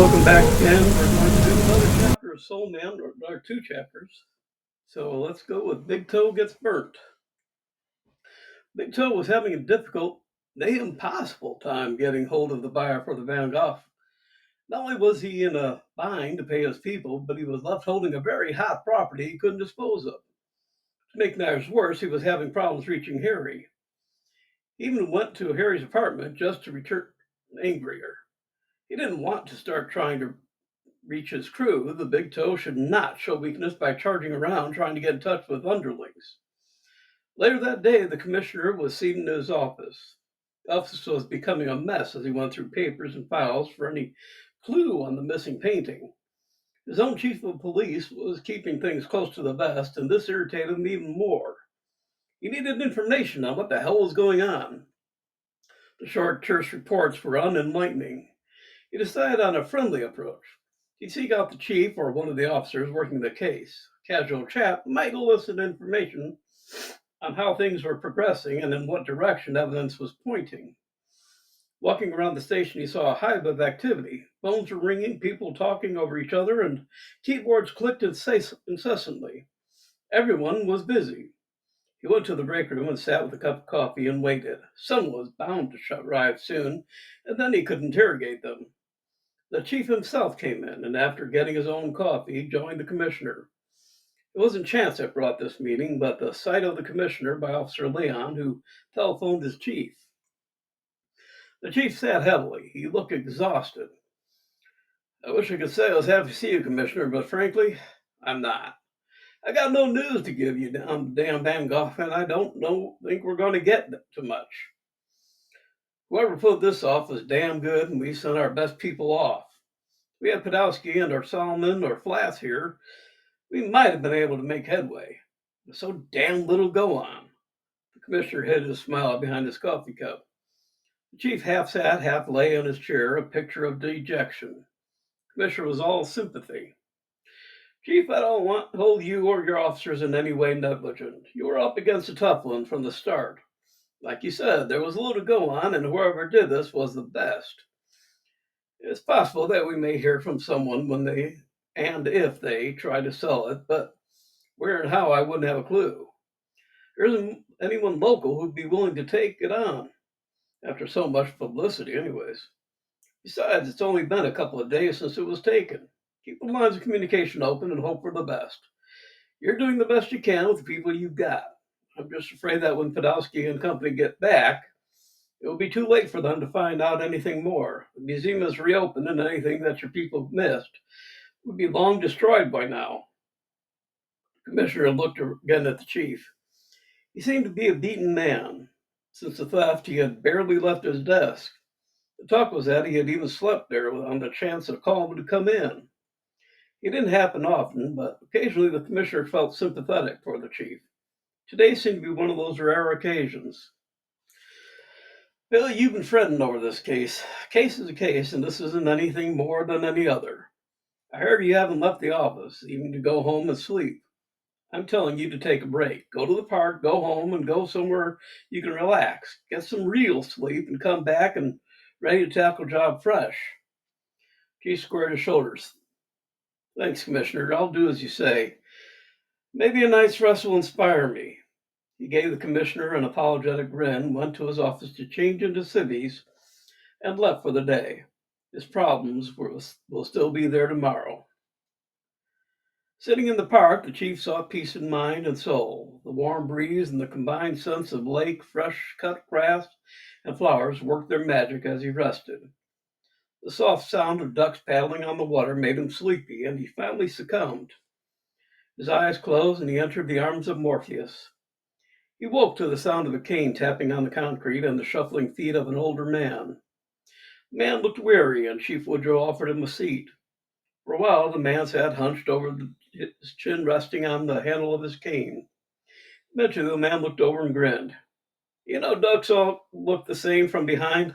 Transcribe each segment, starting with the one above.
welcome back again. We're going to do another chapter of Soleman, or two chapters. So let's go with Big Toe Gets Burnt. Big Toe was having a difficult, nay impossible time getting hold of the buyer for the Van Gogh. Not only was he in a bind to pay his people, but he was left holding a very hot property he couldn't dispose of. To make matters worse, he was having problems reaching Harry. He even went to Harry's apartment just to return angrier. He didn't want to start trying to reach his crew. The big toe should not show weakness by charging around trying to get in touch with underlings. Later that day, the commissioner was seated in his office. The office was becoming a mess as he went through papers and files for any clue on the missing painting. His own chief of police was keeping things close to the vest, and this irritated him even more. He needed information on what the hell was going on. The short, terse reports were unenlightening. He decided on a friendly approach. He'd seek out the chief or one of the officers working the case. A casual chat might elicit information on how things were progressing and in what direction evidence was pointing. Walking around the station, he saw a hive of activity. Phones were ringing, people talking over each other, and keyboards clicked incessantly. Everyone was busy. He went to the break room and sat with a cup of coffee and waited. Someone was bound to arrive soon, and then he could interrogate them. The chief himself came in, and after getting his own coffee, joined the commissioner. It wasn't chance that brought this meeting, but the sight of the commissioner by Officer Leon, who telephoned his chief. The chief sat heavily. He looked exhausted. I wish I could say I was happy to see you, Commissioner, but frankly, I'm not. I got no news to give you down damn Van Gogh, and I think we're going to get to much. Whoever put this off was damn good, and we sent our best people off. We had Podolsky and our Soleman or Flats here. We might have been able to make headway. There's so damn little go on. The commissioner hid his smile behind his coffee cup. The chief half sat, half lay in his chair, a picture of dejection. The commissioner was all sympathy. Chief, I don't want to hold you or your officers in any way negligent. You were up against a tough one from the start. Like you said, there was little to go on, and whoever did this was the best. It's possible that we may hear from someone when they and if they try to sell it, but where and how I wouldn't have a clue. There isn't anyone local who'd be willing to take it on, after so much publicity, anyways. Besides, it's only been a couple of days since it was taken. Keep the lines of communication open and hope for the best. You're doing the best you can with the people you've got. I'm just afraid that when Podolsky and company get back, it will be too late for them to find out anything more. The museum is reopened, and anything that your people missed would be long destroyed by now. The commissioner looked again at the chief. He seemed to be a beaten man. Since the theft, he had barely left his desk. The talk was that he had even slept there on the chance of calling him to come in. It didn't happen often, but occasionally the commissioner felt sympathetic for the chief. Today seemed to be one of those rare occasions. Billy, you've been fretting over this case. A case is a case, and this isn't anything more than any other. I heard you haven't left the office, even to go home and sleep. I'm telling you to take a break. Go to the park, go home, and go somewhere you can relax. Get some real sleep and come back and ready to tackle job fresh. Chief squared his shoulders. Thanks, Commissioner. I'll do as you say. Maybe a night's rest will inspire me. He gave the commissioner an apologetic grin, went to his office to change into civvies, and left for the day. His problems will still be there tomorrow. Sitting in the park, the chief sought peace of mind and soul. The warm breeze and the combined scents of lake, fresh cut grass, and flowers worked their magic as he rested. The soft sound of ducks paddling on the water made him sleepy, and he finally succumbed. His eyes closed, and he entered the arms of Morpheus. He woke to the sound of a cane tapping on the concrete and the shuffling feet of an older man. The man looked weary, and Chief Woodrow offered him a seat. For a while, the man sat hunched over, his chin resting on the handle of his cane. Eventually, the man looked over and grinned. You know, ducks all look the same from behind.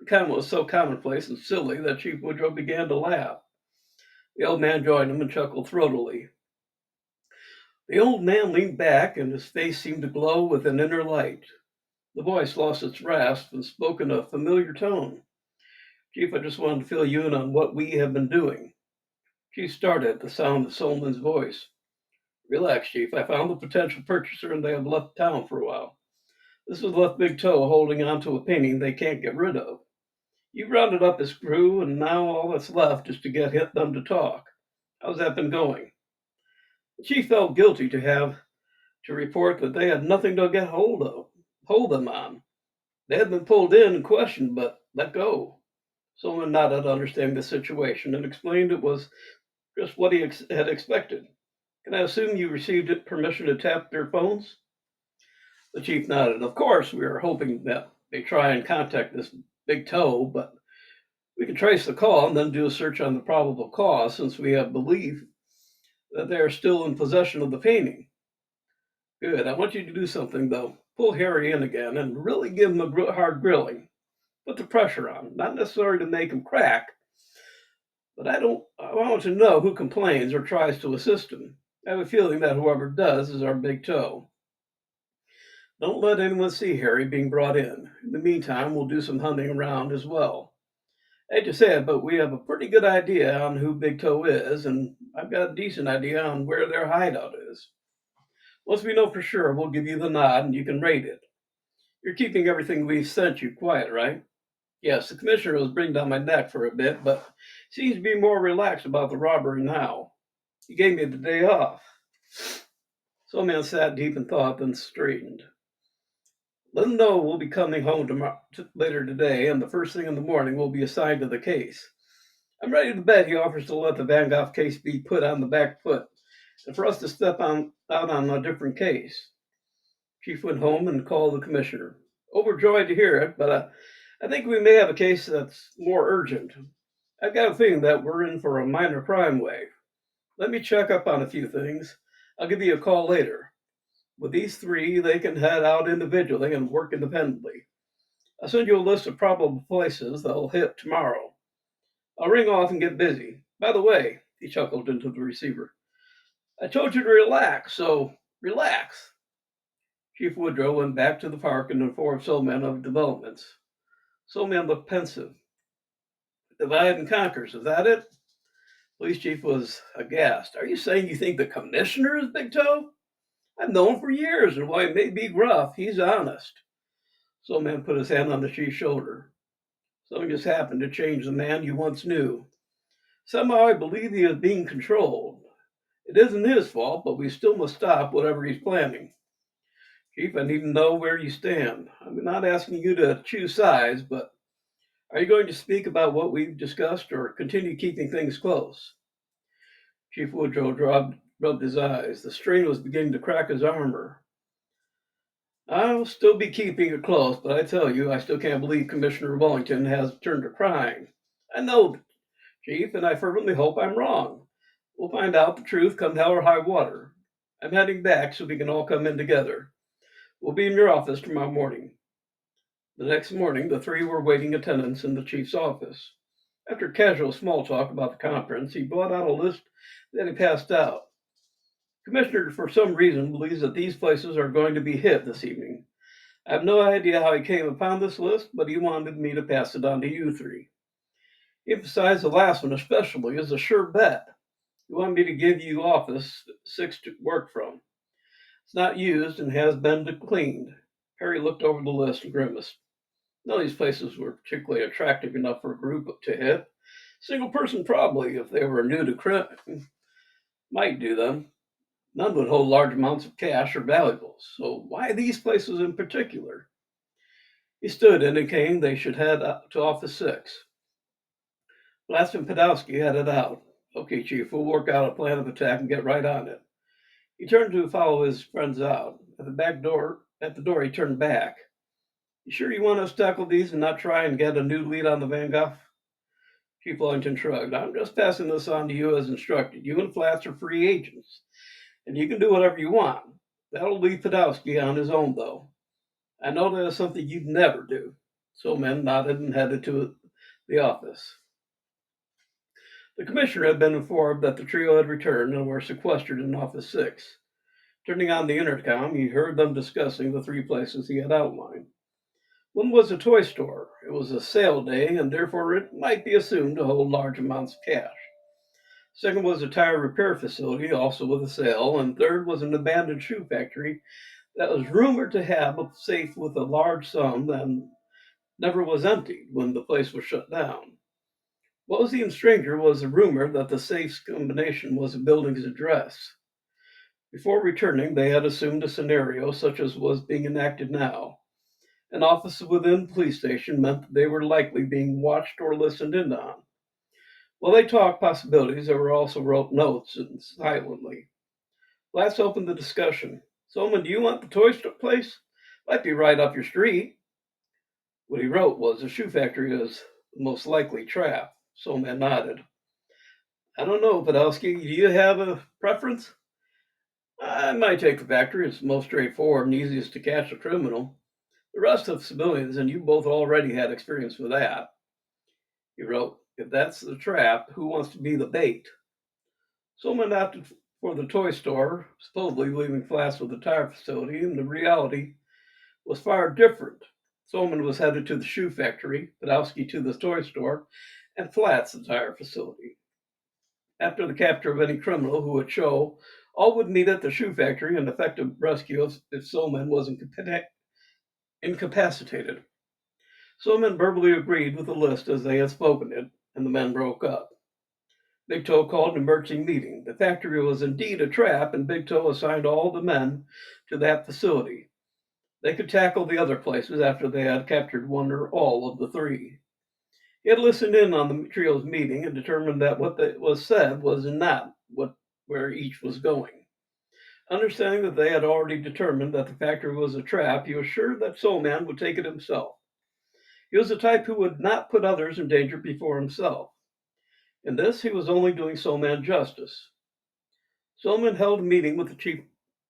The comment was so commonplace and silly that Chief Woodrow began to laugh. The old man joined him and chuckled throatily. The old man leaned back, and his face seemed to glow with an inner light. The voice lost its rasp and spoke in a familiar tone. Chief, I just wanted to fill you in on what we have been doing. Chief started at the sound of Soleman's voice. Relax, Chief. I found the potential purchaser and they have left town for a while. This has left Big Toe holding on to a painting they can't get rid of. You've rounded up his crew, and now all that's left is to get them to talk. How's that been going? The chief felt guilty to have to report that they had nothing to get hold them on. They had been pulled in and questioned, but let go. Someone nodded, understanding the situation, and explained it was just what he had expected. Can I assume you received permission to tap their phones? The chief nodded. Of course, we are hoping that they try and contact this Big Toe, but we can trace the call and then do a search on the probable cause since we have belief that they are still in possession of the painting. Good. I want you to do something, though. Pull Harry in again and really give him a hard grilling. Put the pressure on. Not necessarily to make him crack, but I want to know who complains or tries to assist him. I have a feeling that whoever does is our Big Toe. Don't let anyone see Harry being brought in. In the meantime, we'll do some hunting around as well. I hate to say it, but we have a pretty good idea on who Big Toe is, and I've got a decent idea on where their hideout is. Once we know for sure, we'll give you the nod and you can rate it. You're keeping everything we've sent you quiet, right? Yes, the commissioner was bringing down my neck for a bit, but seems to be more relaxed about the robbery now. He gave me the day off. Soleman sat deep in thought, then straightened. Let him know we'll be coming home later today, and the first thing in the morning we'll be assigned to the case. I'm ready to bet he offers to let the Van Gogh case be put on the back foot, and for us to out on a different case. Chief went home and called the commissioner. Overjoyed to hear it, but I think we may have a case that's more urgent. I've got a feeling that we're in for a minor crime wave. Let me check up on a few things. I'll give you a call later. With these three, they can head out individually and work independently. I'll send you a list of probable places they'll hit tomorrow. I'll ring off and get busy. By the way, he chuckled into the receiver, I told you to relax, so relax. Chief Woodrow went back to the park and informed Soleman of developments. Soleman looked pensive. Divide and conquers, is that it? Police chief was aghast. Are you saying you think the commissioner is Big Toe? I've known him for years, and while he may be gruff, he's honest. Soleman put his hand on the chief's shoulder. Something just happened to change the man you once knew. Somehow I believe he is being controlled. It isn't his fault, but we still must stop whatever he's planning. Chief, I need to know where you stand. I'm not asking you to choose sides, but are you going to speak about what we've discussed or continue keeping things close? Chief Woodrow rubbed his eyes. The strain was beginning to crack his armor. I'll still be keeping it close, but I tell you, I still can't believe Commissioner Wellington has turned to crime. I know, Chief, and I fervently hope I'm wrong. We'll find out the truth come hell or high water. I'm heading back so we can all come in together. We'll be in your office tomorrow morning. The next morning, the three were waiting attendants in the chief's office. After casual small talk about the conference, he brought out a list that he passed out. Commissioner, for some reason, believes that these places are going to be hit this evening. I have no idea how he came upon this list, but he wanted me to pass it on to you three. He emphasized the last one especially as a sure bet. He wanted me to give you office 6 to work from. It's not used and has been cleaned. Harry looked over the list and grimaced. None of these places were particularly attractive enough for a group to hit. Single person probably, if they were new to crime, might do them. None would hold large amounts of cash or valuables. So why these places in particular? He stood indicating they should head to Office 6. Blast and Podolsky headed out. Okay, Chief, we'll work out a plan of attack and get right on it. He turned to follow his friends out. At the door, he turned back. You sure you want us to tackle these and not try and get a new lead on the Van Gogh? Chief Wellington shrugged. I'm just passing this on to you as instructed. You and Flats are free agents, and you can do whatever you want. That'll leave Podolsky on his own, though. I know that is something you'd never do. Soleman nodded and headed to the office. The commissioner had been informed that the trio had returned and were sequestered in Office 6. Turning on the intercom, he heard them discussing the three places he had outlined. One was a toy store. It was a sale day, and therefore it might be assumed to hold large amounts of cash. Second was a tire repair facility, also with a sale. And third was an abandoned shoe factory that was rumored to have a safe with a large sum and never was emptied when the place was shut down. What was even stranger was the rumor that the safe's combination was a building's address. Before returning, they had assumed a scenario such as was being enacted now. An officer within the police station meant that they were likely being watched or listened in on. While they talked possibilities, they were also wrote notes and silently. Let's open the discussion. Soleman, do you want the toy store place? Might be right up your street. What he wrote was the shoe factory is the most likely trap. Soleman nodded. I don't know, Podolsky. Do you have a preference? I might take the factory. It's most straightforward and easiest to catch a criminal. The rest of civilians, and you both already had experience with that. He wrote, if that's the trap, who wants to be the bait? Someone opted for the toy store, supposedly leaving Flats with the tire facility, and the reality was far different. Soleman was headed to the shoe factory, Podolsky to the toy store, and Flats the tire facility. After the capture of any criminal who would show, all would meet at the shoe factory and effective rescue if Soleman was incapacitated. Soleman verbally agreed with the list as they had spoken it, and the men broke up. Big Toe called an emergency meeting. The factory was indeed a trap, and Big Toe assigned all the men to that facility. They could tackle the other places after they had captured one or all of the three. He had listened in on the trio's meeting and determined that what was said was not where each was going. Understanding that they had already determined that the factory was a trap, he was sure that Soleman would take it himself. He was the type who would not put others in danger before himself. In this, he was only doing Soleman justice. Soleman held a meeting with the chief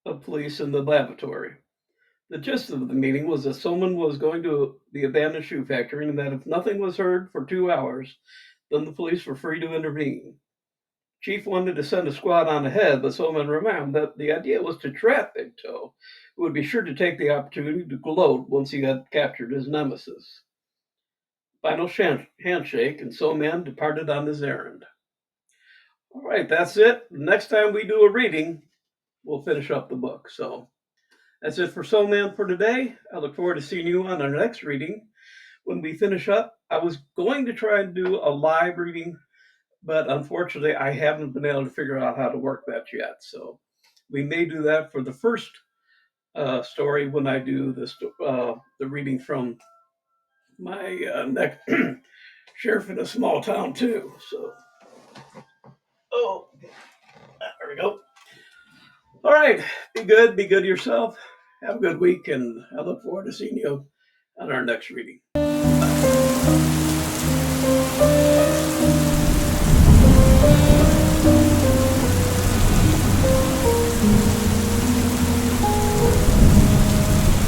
of police in the laboratory. The gist of the meeting was that Soleman was going to the abandoned shoe factory and that if nothing was heard for 2 hours, then the police were free to intervene. Chief wanted to send a squad on ahead, but Soleman remembered that the idea was to trap Big Toe, who would be sure to take the opportunity to gloat once he had captured his nemesis. Final handshake, and Soleman departed on his errand. All right, that's it. Next time we do a reading, we'll finish up the book. So that's it for Soleman for today. I look forward to seeing you on our next reading. When we finish up, I was going to try and do a live reading, but unfortunately, I haven't been able to figure out how to work that yet. So we may do that for the first story when I do the reading from my next sheriff in a small town too. So, oh, there we go. All right, be good yourself. Have a good week, and I look forward to seeing you on our next reading.